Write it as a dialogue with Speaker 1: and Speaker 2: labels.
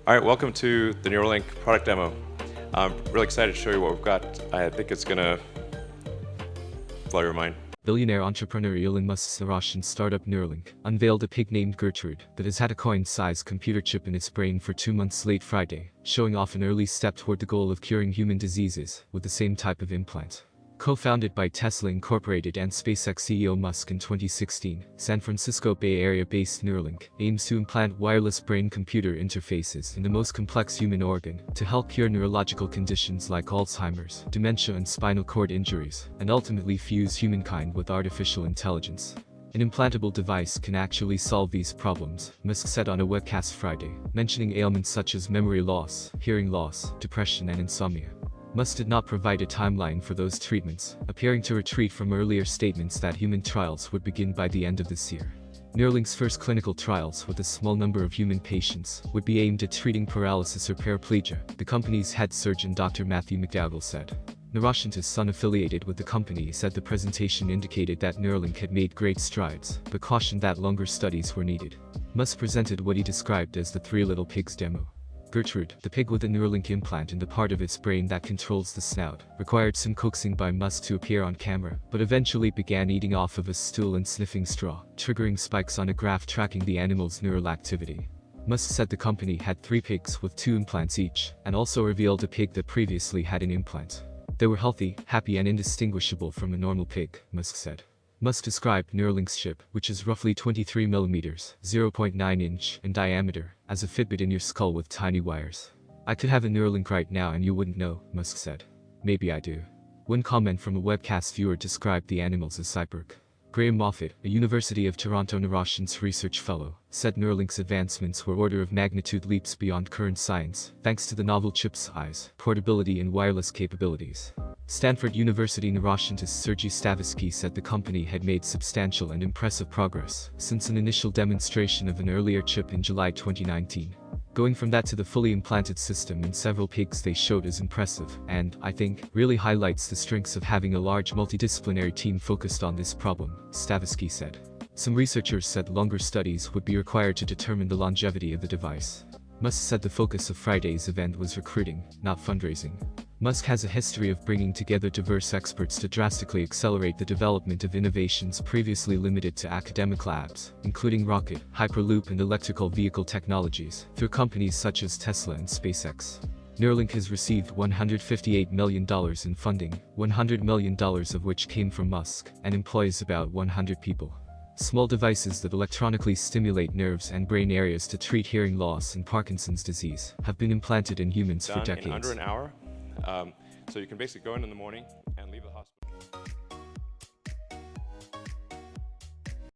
Speaker 1: All right, welcome to the Neuralink product demo. I'm really excited to show you what we've got. I think it's gonna blow your mind.
Speaker 2: Billionaire entrepreneur Elon Musk's Russian startup Neuralink unveiled a pig named Gertrude that has had a coin-sized computer chip in its brain for 2 months late Friday, showing off an early step toward the goal of curing human diseases with the same type of implant. Co-founded by Tesla Incorporated and SpaceX CEO Musk in 2016, San Francisco Bay Area-based Neuralink aims to implant wireless brain-computer interfaces in the most complex human organ to help cure neurological conditions like Alzheimer's, dementia and spinal cord injuries, and ultimately fuse humankind with artificial intelligence. An implantable device can actually solve these problems, Musk said on a webcast Friday, mentioning ailments such as memory loss, hearing loss, depression and insomnia. Musk did not provide a timeline for those treatments, appearing to retreat from earlier statements that human trials would begin by the end of this year. Neuralink's first clinical trials with a small number of human patients would be aimed at treating paralysis or paraplegia, the company's head surgeon Dr. Matthew McDougall said. Neuroscientist son affiliated with the company said the presentation indicated that Neuralink had made great strides, but cautioned that longer studies were needed. Musk presented what he described as the Three Little Pigs demo. Gertrude, the pig with a Neuralink implant in the part of its brain that controls the snout, required some coaxing by Musk to appear on camera, but eventually began eating off of a stool and sniffing straw, triggering spikes on a graph tracking the animal's neural activity. Musk said the company had 3 pigs with 2 implants each, and also revealed a pig that previously had an implant. They were healthy, happy and indistinguishable from a normal pig, Musk said. Musk described Neuralink's chip, which is roughly 23 millimeters (0.9 inch) in diameter, as a Fitbit in your skull with tiny wires. "I could have a Neuralink right now and you wouldn't know," Musk said. "Maybe I do." One comment from a webcast viewer described the animals as cyborg. Graham Moffat, a University of Toronto neuroscience research fellow, said Neuralink's advancements were order of magnitude leaps beyond current science, thanks to the novel chip's size, portability and wireless capabilities. Stanford University neuroscientist Sergei Stavitsky said the company had made substantial and impressive progress since an initial demonstration of an earlier chip in July 2019. Going from that to the fully implanted system in several pigs they showed is impressive and, I think, really highlights the strengths of having a large multidisciplinary team focused on this problem, Stavitsky said. Some researchers said longer studies would be required to determine the longevity of the device. Musk said the focus of Friday's event was recruiting, not fundraising. Musk has a history of bringing together diverse experts to drastically accelerate the development of innovations previously limited to academic labs, including rocket, hyperloop and electrical vehicle technologies, through companies such as Tesla and SpaceX. Neuralink has received $158 million in funding, $100 million of which came from Musk, and employs about 100 people. Small devices that electronically stimulate nerves and brain areas to treat hearing loss and Parkinson's disease have been implanted in humans for decades.
Speaker 1: In under an hour. So you can basically go in the morning and leave the hospital.